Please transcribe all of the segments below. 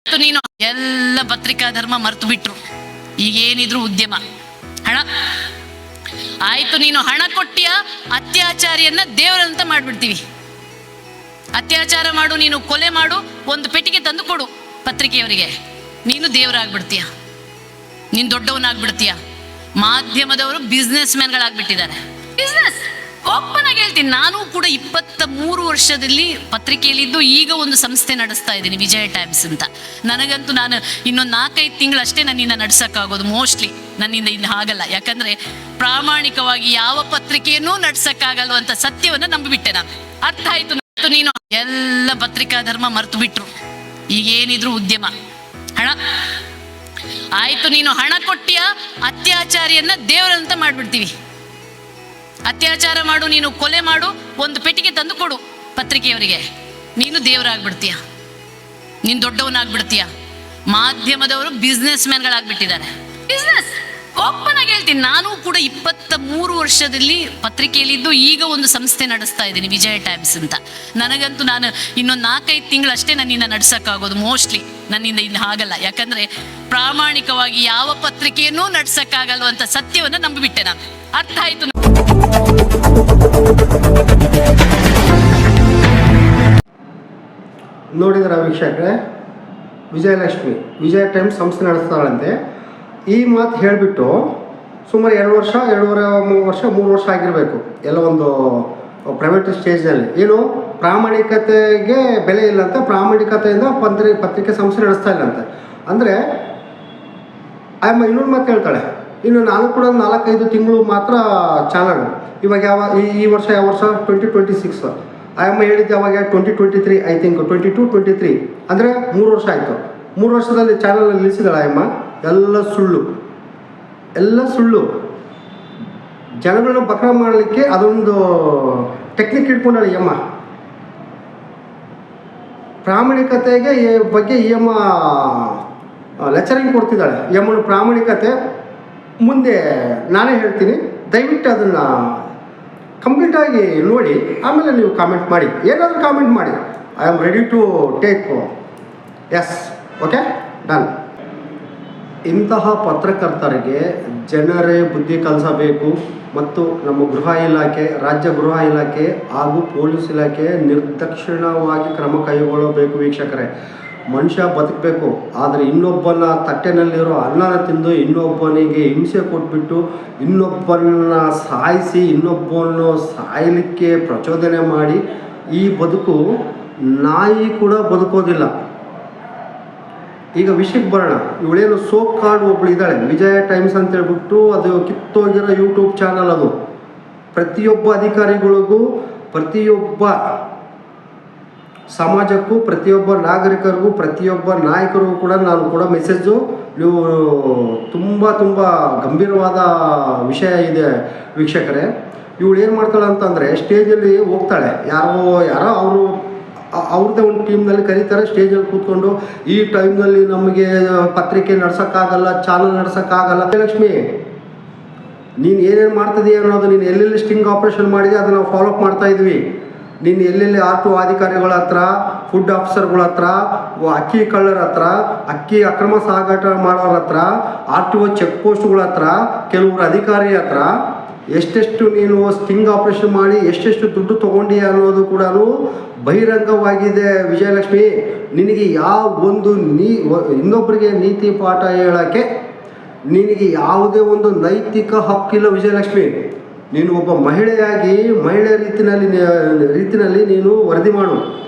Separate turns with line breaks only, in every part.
ನೀನು ಎಲ್ಲ ಪತ್ರಿಕಾ ಧರ್ಮ ಮರ್ತು ಬಿಟ್ರು. ಈಗ ಏನಿದ್ರು ಉದ್ಯಮ ಹಣ ಆಯ್ತು. ನೀನು ಹಣ ಕೊಟ್ಟಿಯ, ಅತ್ಯಾಚಾರಿಯನ್ನ ದೇವರಂತ ಮಾಡ್ಬಿಡ್ತೀವಿ. ಅತ್ಯಾಚಾರ ಮಾಡು, ನೀನು ಕೊಲೆ ಮಾಡು, ಒಂದು ಪೆಟ್ಟಿಗೆ ತಂದು ಕೊಡು ಪತ್ರಿಕೆಯವರಿಗೆ, ನೀನು ದೇವರಾಗ್ಬಿಡ್ತೀಯ, ನೀನು ದೊಡ್ಡವನಾಗ್ಬಿಡ್ತೀಯ. ಮಾಧ್ಯಮದವರು ಬಿಸ್ನೆಸ್ ಮ್ಯಾನ್ಗಳಾಗ್ಬಿಟ್ಟಿದ್ದಾರೆ. ಬಿಸ್ನೆಸ್ ಓಪನ್ ಆಗಿ ಹೇಳ್ತೀನಿ, ನಾನು ಕೂಡ 23 ವರ್ಷದಲ್ಲಿ ಪತ್ರಿಕೆಯಲ್ಲಿದ್ದು ಈಗ ಒಂದು ಸಂಸ್ಥೆ ನಡೆಸ್ತಾ ಇದ್ದೀನಿ, ವಿಜಯ ಟೈಮ್ಸ್ ಅಂತ. ನನಗಂತೂ ನಾನು ಇನ್ನೊಂದು 4-5 ತಿಂಗಳಷ್ಟೇ ನನ್ನಿಂದ ನಡ್ಸೋಕ್ಕಾಗೋದು. ಮೋಸ್ಟ್ಲಿ ನನ್ನಿಂದ ಇನ್ನು ಆಗಲ್ಲ, ಯಾಕಂದರೆ ಪ್ರಾಮಾಣಿಕವಾಗಿ ಯಾವ ಪತ್ರಿಕೆಯನ್ನೂ ನಡ್ಸೋಕ್ಕಾಗಲ್ಲ ಅಂತ ಸತ್ಯವನ್ನು ನಂಬಿಬಿಟ್ಟೆ ನಾನು. ಅರ್ಥ ಆಯಿತು. ನೀನು ಎಲ್ಲ ಪತ್ರಿಕಾ ಧರ್ಮ ಮರ್ತು ಬಿಟ್ರು. ಈಗ ಏನಿದ್ರು ಉದ್ಯಮ ಹಣ ಆಯ್ತು. ನೀನು ಹಣ ಕೊಟ್ಟಿಯ, ಅತ್ಯಾಚಾರಿಯನ್ನ ದೇವರಂತ ಮಾಡ್ಬಿಡ್ತೀವಿ. ಅತ್ಯಾಚಾರ ಮಾಡು, ನೀನು ಕೊಲೆ ಮಾಡು, ಒಂದು ಪೆಟ್ಟಿಗೆ ತಂದು ಕೊಡು ಪತ್ರಿಕೆಯವರಿಗೆ, ನೀನು ದೇವರಾಗ್ಬಿಡ್ತೀಯ, ನೀನು ದೊಡ್ಡವನಾಗ್ಬಿಡ್ತೀಯ. ಮಾಧ್ಯಮದವರು ಬಿಸ್ನೆಸ್ ಮ್ಯಾನ್ಗಳಾಗ್ಬಿಟ್ಟಿದ್ದಾರೆ. ಬಿಸ್ನೆಸ್ ಓಪನ್ ಆಗಿ ಹೇಳ್ತೀನಿ, ನಾನು ಕೂಡ 23 ವರ್ಷದಲ್ಲಿ ಪತ್ರಿಕೆಯಲ್ಲಿದ್ದು ಈಗ ಒಂದು ಸಂಸ್ಥೆ ನಡೆಸ್ತಾ ಇದ್ದೀನಿ, ವಿಜಯ ಟೈಮ್ಸ್ ಅಂತ. ನನಗಂತೂ ನಾನು ಇನ್ನೊಂದು 4-5 ತಿಂಗಳಷ್ಟೇ ನನ್ನಿಂದ ನಡ್ಸೋಕ್ಕಾಗೋದು. ಮೋಸ್ಟ್ಲಿ ನನ್ನಿಂದ ಇನ್ನು ಆಗಲ್ಲ, ಯಾಕಂದರೆ ಪ್ರಾಮಾಣಿಕವಾಗಿ ಯಾವ ಪತ್ರಿಕೆಯನ್ನೂ ನಡ್ಸೋಕ್ಕಾಗಲ್ಲ ಅಂತ ಸತ್ಯವನ್ನು ನಂಬಿಬಿಟ್ಟೆ ನಾನು. ಅರ್ಥ ಆಯಿತು.
ನೋಡಿದ್ರ ವೀಕ್ಷಕರೇ, ವಿಜಯಲಕ್ಷ್ಮಿ ವಿಜಯ ಟೈಮ್ಸ್ ಸಂಸ್ಥೆ ನಡೆಸ್ತಾಳಂತೆ. ಈ ಮಾತು ಹೇಳಿಬಿಟ್ಟು ಸುಮಾರು 2 ವರ್ಷ, 2.5 ವರ್ಷ ಆಗಿರಬೇಕು, ಎಲ್ಲ ಒಂದು ಪ್ರೈವೇಟ್ ಸ್ಟೇಜ್ನಲ್ಲಿ. ಏನು ಪ್ರಾಮಾಣಿಕತೆಗೆ ಬೆಲೆ ಇಲ್ಲಂತೆ, ಪ್ರಾಮಾಣಿಕತೆಯಿಂದ ಪತ್ರಿಕೆ ಸಂಸ್ಥೆ ನಡೆಸ್ತಾ ಇಲ್ಲಂತೆ. ಅಂದರೆ ಆಯಮ್ಮ ಇನ್ನೊಂದು ಮಾತು ಹೇಳ್ತಾಳೆ, ಇನ್ನು ನಾನು ಕೂಡ 4-5 ತಿಂಗಳು ಮಾತ್ರ ಚಾನಲ್. ಇವಾಗ ಈ ವರ್ಷ ಯಾವ ವರ್ಷ 2026. ಆಯಮ್ಮ ಹೇಳಿದ್ದು ಯಾವಾಗ 2023 ಐ ಥಿಂಕ್, 22-23 ಅಂದರೆ 3 ವರ್ಷ ಆಯಿತು. 3 ವರ್ಷದಲ್ಲಿ ಚಾನಲ್ ನಿಲ್ಲಿಸಿದಾಳೆ ಆಯಮ್ಮ. ಎಲ್ಲ ಸುಳ್ಳು. ಜನಗಳನ್ನ ಬಕ್ರ ಮಾಡಲಿಕ್ಕೆ ಅದೊಂದು ಟೆಕ್ನಿಕ್ ಇಟ್ಕೊಂಡಾಳೆ ಈ ಅಮ್ಮ. ಪ್ರಾಮಾಣಿಕತೆಗೆ ಬಗ್ಗೆ ಈ ಅಮ್ಮ ಲೆಕ್ಚರಿಂಗ್ ಕೊಡ್ತಿದ್ದಾಳೆ. ಈ ಅಮ್ಮನ ಪ್ರಾಮಾಣಿಕತೆ ಮುಂದೆ ನಾನೇ ಹೇಳ್ತೀನಿ, ದಯವಿಟ್ಟು ಅದನ್ನು ಕಂಪ್ಲೀಟಾಗಿ ನೋಡಿ, ಆಮೇಲೆ ನೀವು ಕಾಮೆಂಟ್ ಮಾಡಿ, ಏನಾದರೂ ಕಾಮೆಂಟ್ ಮಾಡಿ. I am ready to take yes. Okay, done. ಇಂತಹ ಪತ್ರಕರ್ತರಿಗೆ ಜನರೇ ಬುದ್ಧಿ ಕಲಿಸಬೇಕು ಮತ್ತು ನಮ್ಮ ಗೃಹ ಇಲಾಖೆ, ರಾಜ್ಯ ಗೃಹ ಇಲಾಖೆ ಹಾಗೂ ಪೊಲೀಸ್ ಇಲಾಖೆ ನಿರ್ದಾಕ್ಷಿಣ್ಯವಾಗಿ ಕ್ರಮ ಕೈಗೊಳ್ಳಬೇಕು. ವೀಕ್ಷಕರೇ, ಮನುಷ್ಯ ಬದುಕಬೇಕು, ಆದರೆ ಇನ್ನೊಬ್ಬನ ತಟ್ಟೆನಲ್ಲಿರೋ ಅನ್ನನ ತಿಂದು ಇನ್ನೊಬ್ಬನಿಗೆ ಹಿಂಸೆ ಕೊಟ್ಬಿಟ್ಟು ಇನ್ನೊಬ್ಬನ ಸಾಯಿಸಿ ಇನ್ನೊಬ್ಬನ ಸಾಯಲಿಕ್ಕೆ ಪ್ರಚೋದನೆ ಮಾಡಿ ಈ ಬದುಕು ನಾಯಿ ಕೂಡ ಬದುಕೋದಿಲ್ಲ. ಈಗ ವಿಷಯಕ್ಕೆ ಬರೋಣ. ಇವಳೇನು ಸೋಪ್ ಕಾರ್ಡ್ ಒಬ್ಳು ಇದ್ದಾಳೆ, ವಿಜಯ ಟೈಮ್ಸ್ ಅಂತ ಹೇಳ್ಬಿಟ್ಟು, ಅದು ಕಿತ್ತೋಗಿರೋ ಯೂಟ್ಯೂಬ್ ಚಾನಲ್. ಅದು ಪ್ರತಿಯೊಬ್ಬ ಅಧಿಕಾರಿಗಳಿಗೂ, ಪ್ರತಿಯೊಬ್ಬ ಸಮಾಜಕ್ಕೂ, ಪ್ರತಿಯೊಬ್ಬ ನಾಗರಿಕರಿಗೂ, ಪ್ರತಿಯೊಬ್ಬ ನಾಯಕರಿಗೂ ಕೂಡ ನಾನು ಕೂಡ ಮೆಸೇಜು, ನೀವು ತುಂಬ ಗಂಭೀರವಾದ ವಿಷಯ ಇದೆ ವೀಕ್ಷಕರೇ. ಇವಳು ಏನು ಮಾಡ್ತಾಳೆ ಅಂತಂದರೆ, ಸ್ಟೇಜಲ್ಲಿ ಹೋಗ್ತಾಳೆ, ಯಾರೋ ಅವ್ರದ್ದೇ ಒಂದು ಟೀಮ್ನಲ್ಲಿ ಕರೀತಾರೆ, ಸ್ಟೇಜಲ್ಲಿ ಕೂತ್ಕೊಂಡು ಈ ಟೈಮ್ನಲ್ಲಿ ನಮಗೆ ಪತ್ರಿಕೆ ನಡ್ಸೋಕ್ಕಾಗಲ್ಲ, ಚಾನಲ್ ನಡ್ಸೋಕ್ಕಾಗಲ್ಲ. ಲಕ್ಷ್ಮಿ, ನೀನು ಏನೇನು ಮಾಡ್ತಿದೀಯ ಅನ್ನೋದು, ನೀನು ಎಲ್ಲೆಲ್ಲಿ ಸ್ಟಿಂಗ್ ಆಪ್ರೇಷನ್ ಮಾಡಿದೆ ಅದನ್ನು ನಾವು ಫಾಲೋ ಅಪ್ ಮಾಡ್ತಾ ಇದ್ವಿ. ನೀನು ಎಲ್ಲೆಲ್ಲಿ R2 ಅಧಿಕಾರಿಗಳ ಹತ್ರ, ಫುಡ್ ಆಫೀಸರ್ಗಳ ಹತ್ರ, ಅಕ್ಕಿ ಕಳ್ಳರ ಹತ್ರ, ಅಕ್ಕಿ ಅಕ್ರಮ ಸಾಗಾಟ ಮಾಡೋರ ಹತ್ರ, RTO ಚೆಕ್ ಪೋಸ್ಟ್ಗಳ ಹತ್ರ, ಕೆಲವರು ಅಧಿಕಾರಿ ಹತ್ರ ಎಷ್ಟೆಷ್ಟು ನೀನು ಸ್ಟಿಂಗ್ ಆಪ್ರೇಷನ್ ಮಾಡಿ ಎಷ್ಟೆಷ್ಟು ದುಡ್ಡು ತೊಗೊಂಡಿಯ ಅನ್ನೋದು ಕೂಡ ಬಹಿರಂಗವಾಗಿದೆ. ವಿಜಯಲಕ್ಷ್ಮಿ, ನಿನಗೆ ಯಾವ ಒಂದು ಇನ್ನೊಬ್ಬರಿಗೆ ನೀತಿ ಪಾಠ ಹೇಳೋಕ್ಕೆ ನಿನಗೆ ಯಾವುದೇ ಒಂದು ನೈತಿಕ ಹಕ್ಕಿಲ್ಲ. ವಿಜಯಲಕ್ಷ್ಮಿ, ನೀನು ಒಬ್ಬ ಮಹಿಳೆಯಾಗಿ ಮಹಿಳೆಯ ರೀತಿಯಲ್ಲಿ ನೀನು ವರದಿ ಮಾಡು,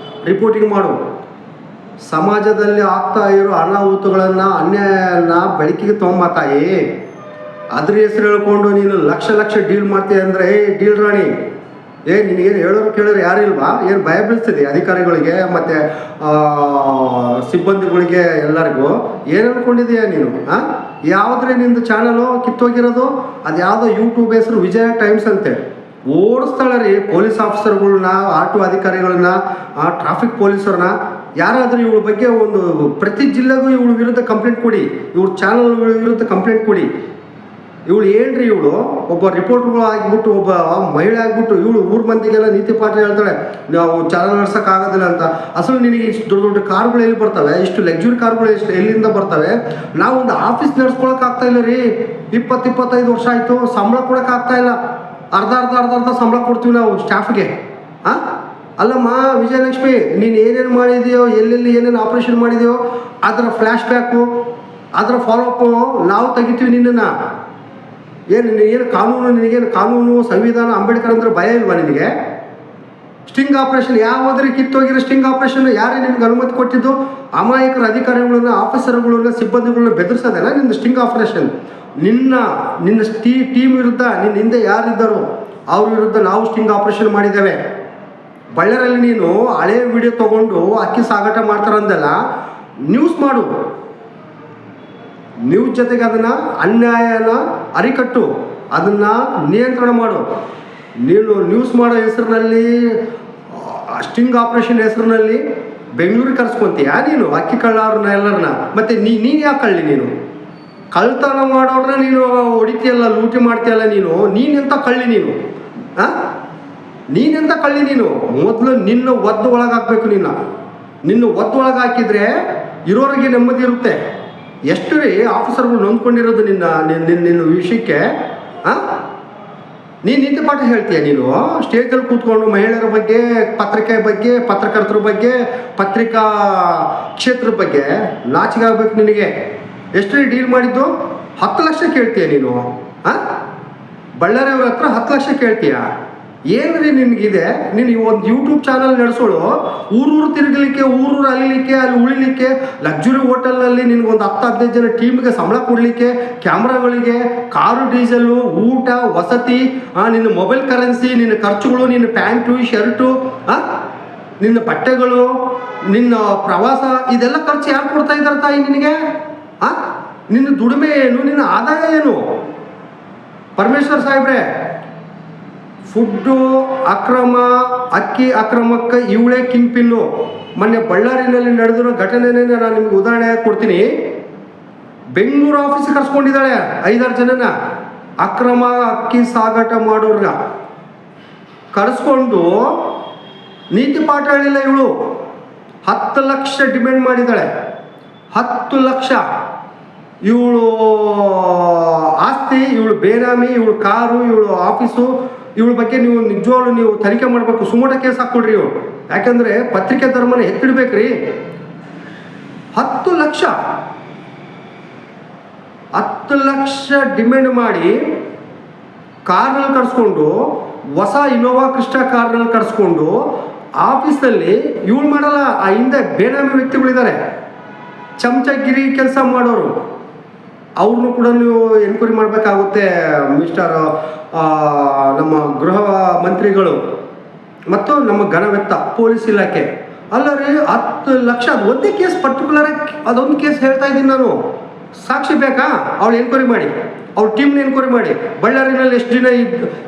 ರಿಪೋರ್ಟಿಂಗ್ ಮಾಡು. ಸಮಾಜದಲ್ಲಿ ಆಗ್ತಾ ಇರೋ ಅನಾಹುತಗಳನ್ನು, ಅನ್ಯಾಯನ ಬೆಳಕಿಗೆ ತೊಗೊಂಬತ್ತಾಯಿ. ಅದ್ರ ಹೆಸರು ಹೇಳ್ಕೊಂಡು ನೀನು ಲಕ್ಷ ಡೀಲ್ ಮಾಡ್ತೀಯ ಅಂದರೆ, ಡೀಲ್ ರಾಣಿ, ನಿನಗೇನು ಹೇಳೋರು ಕೇಳೋರು ಯಾರಿಲ್ವಾ? ಏನು ಭಯ ಬೀಳ್ತಿದೆ ಅಧಿಕಾರಿಗಳಿಗೆ ಮತ್ತು ಸಿಬ್ಬಂದಿಗಳಿಗೆ ಎಲ್ಲರಿಗೂ? ಏನು ಅಂದ್ಕೊಂಡಿದೀಯ ನೀನು? ಯಾವುದ್ರೆ ನಿಂದು ಚಾನಲು ಕಿತ್ತೋಗಿರೋದು? ಅದು ಯಾವುದೋ ಯೂಟ್ಯೂಬ್ ಹೆಸರು ವಿಜಯ ಟೈಮ್ಸ್ ಅಂತೆ. ಓಡಿಸ್ತಾಳೆ ರೀ ಪೊಲೀಸ್ ಆಫೀಸರ್ಗಳನ್ನ, R2 ಅಧಿಕಾರಿಗಳನ್ನ, ಟ್ರಾಫಿಕ್ ಪೊಲೀಸರನ್ನ. ಯಾರಾದರೂ ಇವಳ ಬಗ್ಗೆ ಒಂದು ಪ್ರತಿ ಜಿಲ್ಲೆಗೂ ಇವಳ ವಿರುದ್ಧ ಕಂಪ್ಲೇಂಟ್ ಕೊಡಿ, ಇವ್ರ ಚಾನಲ್ ವಿರುದ್ಧ ಕಂಪ್ಲೇಂಟ್ ಕೊಡಿ. ಇವಳು ಏನ್ರಿ ಇವಳು ಒಬ್ಬ ರಿಪೋರ್ಟ್ಗಳು ಆಗಿಬಿಟ್ಟು ಒಬ್ಬ ಮಹಿಳೆ ಆಗಿಬಿಟ್ಟು ಇವಳು ಊರ ಮಂದಿಗೆಲ್ಲ ನೀತಿ ಪಾಠ ಹೇಳ್ತಾಳೆ, ನಾವು ಚಾನಲ್ ನಡ್ಸೋಕ್ಕಾಗೋದಿಲ್ಲ ಅಂತ. ಅಸಲು ನಿನಗೆ ಇಷ್ಟು ದೊಡ್ಡ ದೊಡ್ಡ ಕಾರ್ಗಳು ಎಲ್ಲಿ ಬರ್ತವೆ, ಇಷ್ಟು ಲಕ್ಸುರಿ ಕಾರ್ಗಳು ಎಲ್ಲಿಂದ ಬರ್ತವೆ? ನಾವು ಒಂದು ಆಫೀಸ್ ನಡ್ಸ್ಕೊಳಕ್ಕೆ ಆಗ್ತಾ ಇಲ್ಲ ರೀ. 20-25 ವರ್ಷ ಆಯಿತು, ಸಂಬಳ ಕೊಡೋಕೆ ಆಗ್ತಾ ಇಲ್ಲ. ಅರ್ಧ ಸಂಬಳ ಕೊಡ್ತೀವಿ ನಾವು ಸ್ಟಾಫ್ಗೆ. ಅಲ್ಲಮ್ಮ ವಿಜಯಲಕ್ಷ್ಮಿ, ನೀನು ಏನೇನು ಮಾಡಿದೆಯೋ, ಎಲ್ಲೆಲ್ಲಿ ಏನೇನು ಆಪ್ರೇಷನ್ ಮಾಡಿದೆಯೋ ಅದರ ಫ್ಲ್ಯಾಶ್ ಬ್ಯಾಕು, ಅದರ ಫಾಲೋಅಪ್ಪು ನಾವು ತೆಗಿತೀವಿ ನಿನ್ನನ್ನು. ಏನು ಕಾನೂನು, ನಿನಗೇನು ಕಾನೂನು, ಸಂವಿಧಾನ, ಅಂಬೇಡ್ಕರ್ ಅಂದ್ರೆ ಭಯ ಇಲ್ವಾ ನಿನಗೆ? ಸ್ಟಿಂಗ್ ಆಪ್ರೇಷನ್ ಯಾವಾದ್ರೆ ಕಿತ್ತೋಗಿರೋ ಸ್ಟಿಂಗ್ ಆಪ್ರೇಷನ್ ಯಾರೇ ನಿಮ್ಗೆ ಅನುಮತಿ ಕೊಟ್ಟಿದ್ದು? ಅಮಾಯಕರ ಅಧಿಕಾರಿಗಳನ್ನ, ಆಫೀಸರ್ಗಳನ್ನ, ಸಿಬ್ಬಂದಿಗಳನ್ನ ಬೆದರಿಸೋದಲ್ಲ ನಿನ್ನ ಸ್ಟಿಂಗ್ ಆಪ್ರೇಷನ್. ನಿನ್ನ ಟೀಮ್ ವಿರುದ್ಧ, ನಿನ್ನ ಹಿಂದೆ ಯಾರಿದ್ದಾರೋ ಅವ್ರ ವಿರುದ್ಧ ನಾವು ಸ್ಟಿಂಗ್ ಆಪ್ರೇಷನ್ ಮಾಡಿದ್ದೇವೆ. ಬಳ್ಳಾರಲ್ಲಿ ನೀನು ಹಳೆ ವಿಡಿಯೋ ತೊಗೊಂಡು ಅಕ್ಕಿ ಸಾಗಾಟ ಮಾಡ್ತಾರಂದಲ್ಲ, ನ್ಯೂಸ್ ಮಾಡು. ನ್ಯೂಸ್ ಜೊತೆಗೆ ಅದನ್ನು ಅನ್ಯಾಯನ ಅರಿಕಟ್ಟು, ಅದನ್ನು ನಿಯಂತ್ರಣ ಮಾಡು. ನೀನು ನ್ಯೂಸ್ ಮಾಡೋ ಹೆಸರಿನಲ್ಲಿ, ಸ್ಟಿಂಗ್ ಆಪ್ರೇಷನ್ ಹೆಸರಿನಲ್ಲಿ ಬೆಂಗಳೂರಿಗೆ ಕರ್ಸ್ಕೊತೀಯ ನೀನು ಅಕ್ಕಿ ಕಳ್ಳವ್ರನ್ನ ಎಲ್ಲರನ್ನ. ಮತ್ತು ನೀನು ಯಾಕೆ ಕಳ್ಳಿ? ನೀನು ಕಳ್ತನ ಮಾಡೋರನ್ನ ನೀನು ಹೊಡಿತೀಯಲ್ಲ, ಲೂಟಿ ಮಾಡ್ತೀಯಲ್ಲ. ನೀನೆಂತ ಕಳ್ಳಿ ನೀನು? ನೀನೆಂತ ಕಳ್ಳಿ ನೀನು? ಮೊದಲು ನಿನ್ನ ಒದ್ದು ಒಳಗಾಕಬೇಕು. ನಿನ್ನ ಒದ್ದು ಒಳಗಾಕಿದ್ರೆ ಇರೋರಿಗೆ ನೆಮ್ಮದಿ ಇರುತ್ತೆ. ಎಷ್ಟು ರೀ ಆಫೀಸರ್ಗಳು ನೊಂದ್ಕೊಂಡಿರೋದು ನಿನ್ನ ವಿಷಯಕ್ಕೆ? ನೀನು ನೀತಿ ಪಾಠ ಹೇಳ್ತೀಯ? ನೀನು ಸ್ಟೇಜಲ್ಲಿ ಕೂತ್ಕೊಂಡು ಮಹಿಳೆಯರ ಬಗ್ಗೆ, ಪತ್ರಿಕೆ ಬಗ್ಗೆ, ಪತ್ರಕರ್ತರ ಬಗ್ಗೆ, ಪತ್ರಿಕಾ ಕ್ಷೇತ್ರದ ಬಗ್ಗೆ ನಾಚಿಕೆ ಆಗ್ಬೇಕು ನಿನಗೆ. ಎಷ್ಟು ರೀ ಡೀಲ್ ಮಾಡಿದ್ದು? 10 ಲಕ್ಷ ಕೇಳ್ತೀಯ ನೀನು? ಬಳ್ಳಾರಿಯವ್ರ ಹತ್ರ 10 ಲಕ್ಷ ಕೇಳ್ತೀಯ? ಏನ್ರಿ ನಿನಗಿದೆ? ನೀನು ಒಂದು ಯೂಟ್ಯೂಬ್ ಚಾನಲ್ ನಡೆಸೋಳು, ಊರೂರು ತಿರುಗಲಿಕ್ಕೆ, ಊರೂರು ಅಲಿಲಿಕ್ಕೆ, ಅಲ್ಲಿ ಉಳಿಲಿಕ್ಕೆ, ಲಕ್ಸುರಿ ಹೋಟೆಲ್ನಲ್ಲಿ ನಿನಗೊಂದು 10-15 ಜನ ಟೀಮ್ಗೆ ಸಂಬಳ ಕೊಡಲಿಕ್ಕೆ, ಕ್ಯಾಮ್ರಾಗಳಿಗೆ, ಕಾರು, ಡೀಸೆಲ್ಲು, ಊಟ, ವಸತಿ, ನಿನ್ನ ಮೊಬೈಲ್ ಕರೆನ್ಸಿ, ನಿನ್ನ ಖರ್ಚುಗಳು, ನಿನ್ನ ಪ್ಯಾಂಟು, ಶರ್ಟು, ನಿನ್ನ ಬಟ್ಟೆಗಳು, ನಿನ್ನ ಪ್ರವಾಸ, ಇದೆಲ್ಲ ಖರ್ಚು ಯಾರು ಕೊಡ್ತಾ ಇದ್ದಾರೆ ತಾಯಿ ನಿನಗೆ? ನಿನ್ನ ದುಡಿಮೆ ಏನು? ನಿನ್ನ ಆದಾಯ ಏನು? ಪರಮೇಶ್ವರ್ ಸಾಹೇಬ್ರೆ, ಫುಡ್ಡು ಅಕ್ರಮ, ಅಕ್ಕಿ ಅಕ್ರಮಕ್ಕೆ ಇವಳೇ ಕಿಂಗ್ ಪಿನ್ನು. ಮೊನ್ನೆ ಬಳ್ಳಾರಿನಲ್ಲಿ ನಡೆದಿರೋ ಘಟನೆನೇ ನಾನು ನಿಮ್ಗೆ ಉದಾಹರಣೆ ಕೊಡ್ತೀನಿ. ಬೆಂಗಳೂರು ಆಫೀಸಿಗೆ ಕರ್ಸ್ಕೊಂಡಿದ್ದಾಳೆ 5-6 ಜನನ, ಅಕ್ರಮ ಅಕ್ಕಿ ಸಾಗಾಟ ಮಾಡೋರ್ಗ ಕರೆಸ್ಕೊಂಡು ನೀತಿ ಪಾಠ ಹೇಳಿಲ್ಲ ಇವಳು. 10 ಲಕ್ಷ ಡಿಮ್ಯಾಂಡ್ ಮಾಡಿದ್ದಾಳೆ. 10 ಲಕ್ಷ. ಇವಳು ಆಸ್ತಿ, ಇವಳು ಬೇನಾಮಿ, ಇವಳು ಕಾರು, ಇವಳು ಆಫೀಸು, ಇವಳ ಬಗ್ಗೆ ನೀವು ನಿಜವಾಗ್ಲೂ ನೀವು ತನಿಖೆ ಮಾಡಬೇಕು. ಸುಮೋಟ ಕೇಸ್ ಹಾಕ್ಕೊಡ್ರಿ ಇವ್ರು. ಯಾಕಂದರೆ ಪತ್ರಿಕೆ ಧರ್ಮನ ಎತ್ತಿಡ್ಬೇಕ್ರಿ. 10 ಲಕ್ಷ 10 ಲಕ್ಷ ಡಿಮ್ಯಾಂಡ್ ಮಾಡಿ ಕಾರ್ನಲ್ಲಿ ಕರ್ಸ್ಕೊಂಡು, ಹೊಸ ಇನೋವಾ ಕ್ರಿಸ್ಟಾ ಕಾರ್ನಲ್ಲಿ ಕರ್ಸ್ಕೊಂಡು ಆಫೀಸಲ್ಲಿ ಇವಳು ಮಾಡಲ್ಲ, ಆ ಹಿಂದೆ ಬೇನಾಮಿ ವ್ಯಕ್ತಿಗಳಿದ್ದಾರೆ, ಚಮಚಗಿರಿ ಕೆಲಸ ಮಾಡೋರು. ಅವ್ರನ್ನೂ ಕೂಡ ನೀವು ಎನ್ಕ್ವೈರಿ ಮಾಡಬೇಕಾಗುತ್ತೆ ಮಿಸ್ಟರ್ ನಮ್ಮ ಗೃಹ ಮಂತ್ರಿಗಳು ಮತ್ತು ನಮ್ಮ ಘನವೆತ್ತ ಪೊಲೀಸ್ ಇಲಾಖೆ. ಅಲ್ಲ ರೀ, 10 ಲಕ್ಷ. ಅದು ಒಂದೇ ಕೇಸ್ ಪರ್ಟಿಕ್ಯುಲರಾಗಿ ಅದೊಂದು ಕೇಸ್ ಹೇಳ್ತಾ ಇದ್ದೀನಿ ನಾನು. ಸಾಕ್ಷಿ ಬೇಕಾ? ಅವಳು ಎನ್ಕ್ವೈರಿ ಮಾಡಿ, ಅವ್ರ ಟೀಮ್ನ ಎನ್ಕ್ವೈರಿ ಮಾಡಿ. ಬಳ್ಳಾರಿನಲ್ಲಿ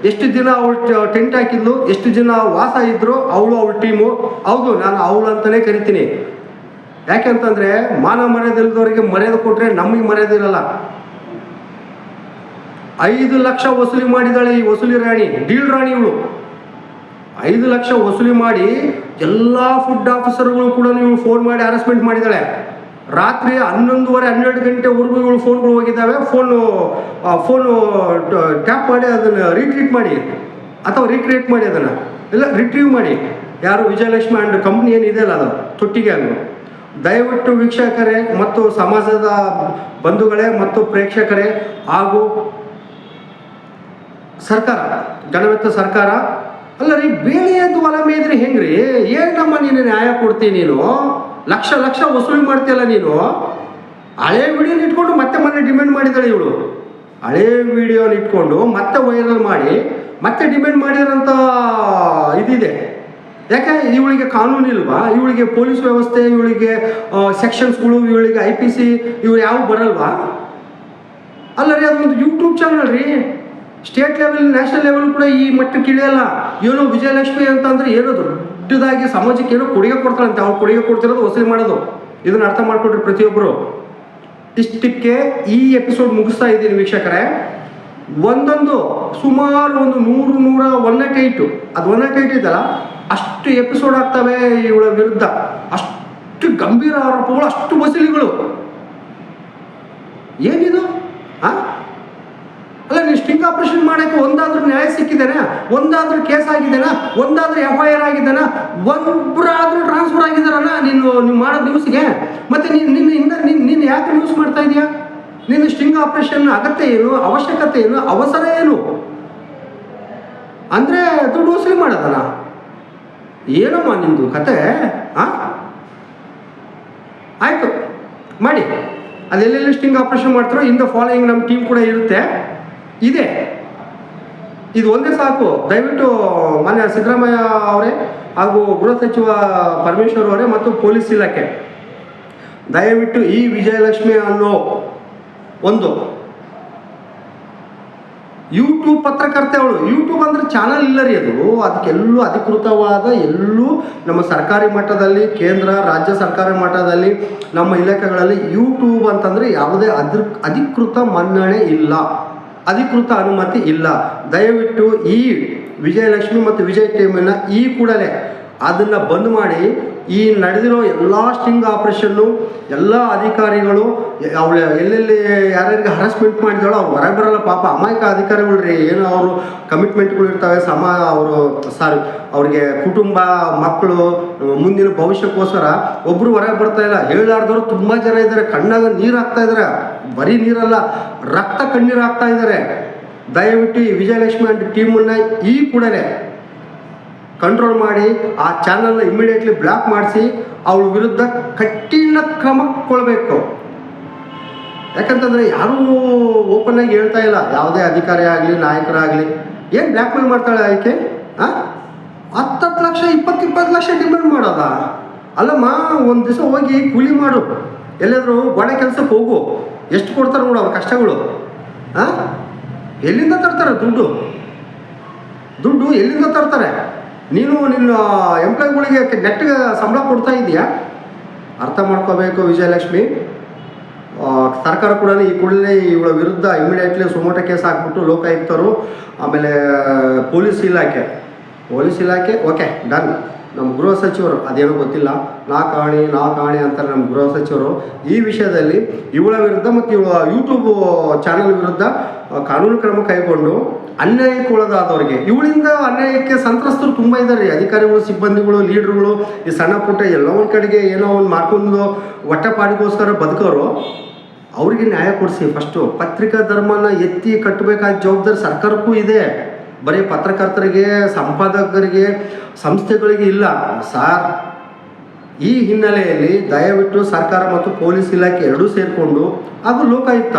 ಎಷ್ಟು ದಿನ ಅವಳು ಟೆಂಟ್ ಹಾಕಿದ್ಲು, ಎಷ್ಟು ಜನ ವಾಸ ಇದ್ದರು, ಅವಳ ಟೀಮು. ಹೌದು, ನಾನು ಅವಳು ಅಂತಲೇ ಕರಿತೀನಿ. ಯಾಕೆಂತಂದರೆ ಮಾನ ಮರ್ಯಾದೆ ಇಲ್ಲದವರಿಗೆ ಮರ್ಯಾದೆ ಕೊಟ್ಟರೆ ನಮಗೆ ಮರ್ಯಾದೆ ಇರಲ್ಲ. 5 ಲಕ್ಷ ವಸೂಲಿ ಮಾಡಿದ್ದಾಳೆ ಈ ವಸೂಲಿ ರಾಣಿ, ಡೀಲ್ ರಾಣಿ ಇವಳು. 5 ಲಕ್ಷ ವಸೂಲಿ ಮಾಡಿ ಎಲ್ಲ ಫುಡ್ ಆಫೀಸರ್ಗಳು ಕೂಡ ಇವಳು ಫೋನ್ ಮಾಡಿ ಹರಾಸ್ಮೆಂಟ್ ಮಾಡಿದ್ದಾಳೆ. ರಾತ್ರಿ 11:30-12 ಗಂಟೆವರೆಗೂ ಇವಳು ಫೋನ್ಗಳು ಹೋಗಿದ್ದಾವೆ. ಫೋನು ಟ್ಯಾಪ್ ಮಾಡಿ ಅದನ್ನು ರೀಟ್ರೀಟ್ ಮಾಡಿ ಅಥವಾ ರೀಕ್ರಿಯೇಟ್ ಮಾಡಿ, ಅದನ್ನು ಇಲ್ಲ ರಿಟ್ರೀವ್ ಮಾಡಿ. ಯಾರು ವಿಜಯಲಕ್ಷ್ಮಿ ಆ್ಯಂಡ್ ಕಂಪ್ನಿ ಏನಿದೆ ಅಲ್ಲ, ಅದು ತೊಟ್ಟಿಗೆ ಅದು. ದಯವಿಟ್ಟು ವೀಕ್ಷಕರೇ ಮತ್ತು ಸಮಾಜದ ಬಂಧುಗಳೇ ಮತ್ತು ಪ್ರೇಕ್ಷಕರೇ ಹಾಗೂ ಸರ್ಕಾರ, ಘನವೆತ್ತ ಸರ್ಕಾರ, ಅಲ್ಲ ರೀ, ಬೇಳೆಯದ್ದು ಹೊಲ ಮೇಯ್ದ್ರೆ ಹೆಂಗ್ರಿ? ಏನಮ್ಮ ನೀನು ನ್ಯಾಯ ಕೊಡ್ತೀನಿ? ನೀನು ಲಕ್ಷ ಲಕ್ಷ ವಸೂಲಿ ಮಾಡ್ತೀಯಲ್ಲ ನೀನು. ಹಳೆ ವಿಡಿಯೋನ ಇಟ್ಕೊಂಡು ಮತ್ತೆ ಮೊನ್ನೆ ಡಿಮ್ಯಾಂಡ್ ಮಾಡಿದ್ದಾಳೆ ಇವಳು. ಹಳೆ ವಿಡಿಯೋನ ಇಟ್ಕೊಂಡು ಮತ್ತೆ ವೈರಲ್ ಮಾಡಿ ಮತ್ತೆ ಡಿಮ್ಯಾಂಡ್ ಮಾಡಿರೋಂಥ ಇದಿದೆ. ಯಾಕೆ ಇವಳಿಗೆ ಕಾನೂನು ಇಲ್ವಾ? ಇವಳಿಗೆ ಪೊಲೀಸ್ ವ್ಯವಸ್ಥೆ, ಇವಳಿಗೆ ಸೆಕ್ಷನ್ಸ್ಗಳು, ಇವಳಿಗೆ IPC ಇವು ಯಾವ ಬರಲ್ವಾ? ಅಲ್ಲ ರೀ, ಅದೊಂದು ಯೂಟ್ಯೂಬ್ ಚಾನಲ್ ರೀ. ಸ್ಟೇಟ್ ಲೆವೆಲ್, ನ್ಯಾಷನಲ್ ಲೆವೆಲ್ ಕೂಡ ಈ ಮಟ್ಟಕ್ಕೆ ಇಳಿಯಲ್ಲ. ಏನೋ ವಿಜಯಲಕ್ಷ್ಮಿ ಅಂತಂದರೆ ಏನೋ ದೊಡ್ಡದಾಗಿ ಸಮಾಜಕ್ಕೆ ಏನೋ ಕೊಡುಗೆ ಕೊಡ್ತಾಳಂತೆ. ಅವ್ರು ಕೊಡುಗೆ ಕೊಡ್ತಿರೋದು ವಸೂಲಿ ಮಾಡೋದು. ಇದನ್ನು ಅರ್ಥ ಮಾಡ್ಕೊಡ್ರಿ ಪ್ರತಿಯೊಬ್ಬರು. ಇಷ್ಟಕ್ಕೆ ಈ ಎಪಿಸೋಡ್ ಮುಗಿಸ್ತಾ ಇದ್ದೀನಿ ವೀಕ್ಷಕರೇ. ಒಂದೊಂದು ಸುಮಾರು ಒಂದು 100-108 ಅದು 108 ಇದಲ್ಲ, ಅಷ್ಟು ಎಪಿಸೋಡ್ ಆಗ್ತವೆ ಇವಳ ವಿರುದ್ಧ. ಅಷ್ಟು ಗಂಭೀರ ಆರೋಪಗಳು, ಅಷ್ಟು ವಸೂಲಿಗಳು. ಏನಿದು? ಅಲ್ಲ, ನೀವು ಸ್ಟಿಂಗ್ ಆಪರೇಷನ್ ಮಾಡೋಕ್ಕೆ ಒಂದಾದ್ರೂ ನ್ಯಾಯ ಸಿಕ್ಕಿದ್ದೇನೆ? ಒಂದಾದ್ರೂ ಕೇಸ್ ಆಗಿದ್ದೇನಾ? ಒಂದಾದ್ರೂ FIR ಆಗಿದ್ದೇನಾ? ಒಬ್ಬರಾದ್ರೂ ಟ್ರಾನ್ಸ್ಫರ್ ಆಗಿದ್ದಾರಲ್ಲ ನೀವು ಮಾಡೋ ನ್ಯೂಸ್ಗೆ? ಮತ್ತೆ ನೀನು ಯಾಕೆ ನ್ಯೂಸ್ ಮಾಡ್ತಾ ಇದೀಯಾ? ನಿನ್ನ ಸ್ಟಿಂಗ್ ಆಪರೇಷನ್ ಅಗತ್ಯ ಏನು, ಅವಶ್ಯಕತೆ ಏನು, ಅವಸರ ಏನು? ಅಂದರೆ ದುಡ್ಡು ವಸೂಲಿ ಮಾಡೋದಲ್ಲ? ಏನಮ್ಮ ನಿಂದು ಕತೆ? ಆಯಿತು, ಮಾಡಿ. ಅದೆಲ್ಲೆಲ್ಲಿ ಸ್ಟಿಂಗ್ ಆಪರೇಷನ್ ಮಾಡ್ತಾರೋ ಇನ್ ದ ಫಾಲೋಯಿಂಗ್ ನಮ್ಮ ಟೀಮ್ ಕೂಡ ಇರುತ್ತೆ, ಇದೆ. ಇದು ಒಂದೇ ಸಾಕು. ದಯವಿಟ್ಟು ಮಾನ್ಯ ಸಿದ್ದರಾಮಯ್ಯ ಅವರೇ ಹಾಗೂ ಗೃಹ ಸಚಿವ ಪರಮೇಶ್ವರ್ ಅವರೇ ಮತ್ತು ಪೊಲೀಸ್ ಇಲಾಖೆ ದಯವಿಟ್ಟು ಈ ವಿಜಯಲಕ್ಷ್ಮಿ ಅನ್ನೋ ಒಂದು ಯೂಟ್ಯೂಬ್ ಪತ್ರಕರ್ತೆ ಅವಳು. ಯೂಟ್ಯೂಬ್ ಅಂದರೆ ಚಾನಲ್ ಇಲ್ಲ ರೀ, ಅದಕ್ಕೆಲ್ಲೂ ಅಧಿಕೃತವಾದ ಎಲ್ಲೂ ನಮ್ಮ ಸರ್ಕಾರಿ ಮಟ್ಟದಲ್ಲಿ, ಕೇಂದ್ರ ರಾಜ್ಯ ಸರ್ಕಾರಿ ಮಟ್ಟದಲ್ಲಿ, ನಮ್ಮ ಇಲಾಖೆಗಳಲ್ಲಿ ಯೂಟ್ಯೂಬ್ ಅಂತಂದರೆ ಯಾವುದೇ ಅಧಿಕೃತ ಮನ್ನಣೆ ಇಲ್ಲ, ಅಧಿಕೃತ ಅನುಮತಿ ಇಲ್ಲ. ದಯವಿಟ್ಟು ಈ ವಿಜಯಲಕ್ಷ್ಮಿ ಮತ್ತು ವಿಜಯ್ ಟೀಮನ್ನು ಈ ಕೂಡಲೇ ಅದನ್ನು ಬಂದ್ ಮಾಡಿ, ಈ ನಡೆದಿರೋ ಎಲ್ಲ ಸ್ಟಿಂಗ್ ಆಪರೇಷನ್ನು ಎಲ್ಲ ಅಧಿಕಾರಿಗಳು ಅವಳು ಎಲ್ಲೆಲ್ಲಿ ಯಾರ್ಯಾರಿಗೆ ಹರಾಸ್ಮೆಂಟ್ ಮಾಡಿದಾಳೋ ಅವ್ರು ಹೊರಗೆ ಬರೋಲ್ಲ ಪಾಪ. ಅಮಾಯಕ ಅಧಿಕಾರಿಗಳು ರೀ, ಏನೋ ಅವರು ಕಮಿಟ್ಮೆಂಟ್ಗಳು ಇರ್ತವೆ, ಅವ್ರಿಗೆ ಕುಟುಂಬ, ಮಕ್ಕಳು, ಮುಂದಿನ ಭವಿಷ್ಯಕ್ಕೋಸ್ಕರ ಒಬ್ಬರು ಹೊರಗೆ ಬರ್ತಾ ಇಲ್ಲ. ಹೇಳಲಾರ್ದವ್ರು ತುಂಬ ಜನ ಇದ್ದಾರೆ. ಕಣ್ಣಾಗ ನೀರು ಹಾಕ್ತಾ ಇದ್ದಾರೆ, ಬರೀ ನೀರಲ್ಲ, ರಕ್ತ ಕಣ್ಣೀರು ಹಾಕ್ತಾ ಇದ್ದಾರೆ. ದಯವಿಟ್ಟು ಈ ವಿಜಯಲಕ್ಷ್ಮಿ ಅಂಡ್ ಟೀಮನ್ನು ಈ ಕೂಡಲೇ ಕಂಟ್ರೋಲ್ ಮಾಡಿ ಆ ಚಾನಲ್ನ ಇಮಿಡಿಯೇಟ್ಲಿ ಬ್ಲಾಕ್ ಮಾಡಿಸಿ ಅವಳ ವಿರುದ್ಧ ಕಠಿಣ ಕ್ರಮ ಕೊಡಬೇಕು. ಯಾಕಂತಂದರೆ ಯಾರೂ ಓಪನ್ ಆಗಿ ಹೇಳ್ತಾ ಇಲ್ಲ, ಯಾವುದೇ ಅಧಿಕಾರಿ ಆಗಲಿ ನಾಯಕರಾಗಲಿ. ಏನು ಬ್ಲ್ಯಾಕ್ ಮೇಲ್ ಮಾಡ್ತಾಳೆ ಆಕೆ? 10 ಲಕ್ಷ 20 ಲಕ್ಷ ಡಿಮ್ಯಾಂಡ್ ಮಾಡೋದ? ಅಲ್ಲಮ್ಮ, ಒಂದು ದಿವಸ ಹೋಗಿ ಕೂಲಿ ಮಾಡು, ಎಲ್ಲಾದರೂ ಗೋಡೆ ಕೆಲಸಕ್ಕೆ ಹೋಗು, ಎಷ್ಟು ಕೊಡ್ತಾರೆ ನೋಡು ಅವ್ರ ಕಷ್ಟಗಳು. ಎಲ್ಲಿಂದ ತರ್ತಾರೆ ದುಡ್ಡು ಎಲ್ಲಿಂದ ತರ್ತಾರೆ? ನೀನು ನಿನ್ನ ಎಂಪ್ಲಾಯ್ಗಳಿಗೆ ನೆಟ್ಟಿಗೆ ಸಂಬಳ ಕೊಡ್ತಾ ಇದೆಯಾ? ಅರ್ಥ ಮಾಡ್ಕೋಬೇಕು ವಿಜಯಲಕ್ಷ್ಮಿ. ಸರ್ಕಾರ ಕೂಡ ಈ ಕೂಡಲೇ ಇವಳ ವಿರುದ್ಧ ಇಮಿಡಿಯೇಟ್ಲಿ ಸುಮೋಟೋ ಕೇಸ್ ಹಾಕ್ಬಿಟ್ಟು ಲೋಕಾಯುಕ್ತರು, ಆಮೇಲೆ ಪೊಲೀಸ್ ಇಲಾಖೆ ಓಕೆ ಡನ್. ನಮ್ಮ ಗೃಹ ಸಚಿವರು ಅದೇನೋ ಗೊತ್ತಿಲ್ಲ, ನಾ ಕಾಣಿ ಅಂತಾರೆ ನಮ್ಮ ಗೃಹ ಸಚಿವರು. ಈ ವಿಷಯದಲ್ಲಿ ಇವಳ ವಿರುದ್ಧ ಮತ್ತು ಇವಳ ಯೂಟ್ಯೂಬ್ ಚಾನಲ್ ವಿರುದ್ಧ ಕಾನೂನು ಕ್ರಮ ಕೈಗೊಂಡು ಅನ್ಯಾಯಕ್ಕೆ ಒಳಗಾದವ್ರಿಗೆ, ಇವಳಿಂದ ಅನ್ಯಾಯಕ್ಕೆ ಸಂತ್ರಸ್ತರು ತುಂಬ ಇದ್ದಾರೆ. ಅಧಿಕಾರಿಗಳು, ಸಿಬ್ಬಂದಿಗಳು, ಲೀಡ್ರುಗಳು, ಈ ಸಣ್ಣ ಪುಟ್ಟ ಎಲ್ಲ ಒಂದು ಕಡೆಗೆ ಏನೋ ಒಂದು ಮಾಡ್ಕೊಂಡು ಹೊಟ್ಟೆಪಾಡಿಗೋಸ್ಕರ ಬದುಕೋರು, ಅವರಿಗೆ ನ್ಯಾಯ ಕೊಡಿಸಿ. ಫಸ್ಟು ಪತ್ರಿಕಾ ಧರ್ಮನ ಎತ್ತಿ ಕಟ್ಟಬೇಕಾದ ಜವಾಬ್ದಾರಿ ಸರ್ಕಾರಕ್ಕೂ ಇದೆ, ಬರೀ ಪತ್ರಕರ್ತರಿಗೆ, ಸಂಪಾದಕರಿಗೆ, ಸಂಸ್ಥೆಗಳಿಗೆ ಇಲ್ಲ ಸಾರ್. ಈ ಹಿನ್ನೆಲೆಯಲ್ಲಿ ದಯವಿಟ್ಟು ಸರ್ಕಾರ ಮತ್ತು ಪೊಲೀಸ್ ಇಲಾಖೆ ಎರಡೂ ಸೇರಿಕೊಂಡು ಹಾಗೂ ಲೋಕಾಯುಕ್ತ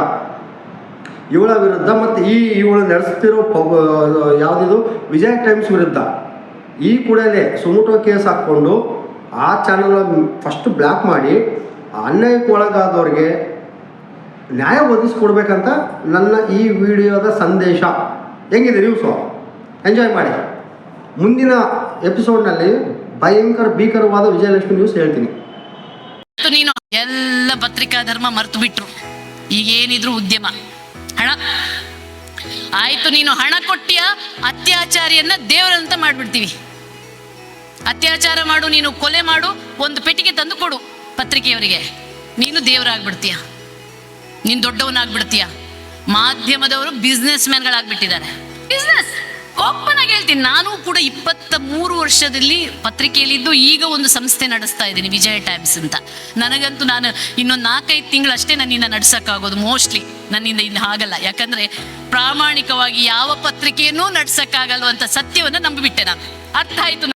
ಇವಳ ವಿರುದ್ಧ ಮತ್ತು ಇವಳು ನಡೆಸ್ತಿರೋ ಯಾವುದಿದು ವಿಜಯ್ ಟೈಮ್ಸ್ ವಿರುದ್ಧ ಈ ಕೂಡಲೇ ಸುಮೋಟೋ ಕೇಸ್ ಹಾಕ್ಕೊಂಡು ಆ ಚಾನಲ್ ಫಸ್ಟ್ ಬ್ಲಾಕ್ ಮಾಡಿ ಅನ್ಯಾಯಕ್ಕೆ ಒಳಗಾದವ್ರಿಗೆ ನ್ಯಾಯ ಒದಗಿಸ್ಕೊಡ್ಬೇಕಂತ ನನ್ನ ಈ ವಿಡಿಯೋದ ಸಂದೇಶ. ಹೆಂಗಿದೆ ನ್ಯೂಸು? ಎಂಜಾಯ್ ಮಾಡಿ. ಮುಂದಿನ ಎಪಿಸೋಡ್ನಲ್ಲಿ ಭೀಕರವಾದ ವಿಜಯಲಕ್ಷ್ಮಿ ನ್ಯೂಸ್ ಹೇಳ್ತೀನಿ.
ನೀನು ಎಲ್ಲ ಪತ್ರಿಕಾ ಧರ್ಮ ಮರ್ತು ಬಿಟ್ರು, ಈಗೇನಿದ್ರು ಉದ್ಯಮ ಹಣ ಆಯ್ತು. ನೀನು ಹಣ ಕೊಟ್ಟಿಯ, ಅತ್ಯಾಚಾರಿಯನ್ನ ದೇವರಂತ ಮಾಡ್ಬಿಡ್ತೀವಿ. ಅತ್ಯಾಚಾರ ಮಾಡು, ನೀನು ಕೊಲೆ ಮಾಡು, ಒಂದು ಪೆಟ್ಟಿಗೆ ತಂದು ಕೊಡು ಪತ್ರಿಕೆಯವರಿಗೆ, ನೀನು ದೇವರಾಗ್ಬಿಡ್ತೀಯ, ನೀನು ದೊಡ್ಡವನಾಗ್ಬಿಡ್ತೀಯ. ಮಾಧ್ಯಮದವರು ಬಿಸ್ನೆಸ್ ಮ್ಯಾನ್ಗಳಾಗ್ಬಿಟ್ಟಿದ್ದಾರೆ. ಬಿಸ್ನೆಸ್ ಓಪನ್ ಆಗಿ ಹೇಳ್ತೀನಿ, ನಾನು ಕೂಡ 23 ವರ್ಷದಲ್ಲಿ ಪತ್ರಿಕೆಯಲ್ಲಿದ್ದು ಈಗ ಒಂದು ಸಂಸ್ಥೆ ನಡೆಸ್ತಾ ಇದ್ದೀನಿ, ವಿಜಯ ಟೈಮ್ಸ್ ಅಂತ. ನನಗಂತೂ ನಾನು ಇನ್ನೊಂದು 4-5 ತಿಂಗಳು ಅಷ್ಟೇ ನನ್ನಿಂದ ನಡ್ಸೋಕ್ಕಾಗೋದು, ಮೋಸ್ಟ್ಲಿ ನನ್ನಿಂದ ಇನ್ನು ಆಗಲ್ಲ. ಯಾಕಂದರೆ ಪ್ರಾಮಾಣಿಕವಾಗಿ ಯಾವ ಪತ್ರಿಕೆಯನ್ನೂ ನಡ್ಸೋಕ್ಕಾಗಲ್ಲ ಅಂತ ಸತ್ಯವನ್ನು ನಂಬಿಬಿಟ್ಟೆ ನಾನು. ಅರ್ಥ ಆಯಿತು.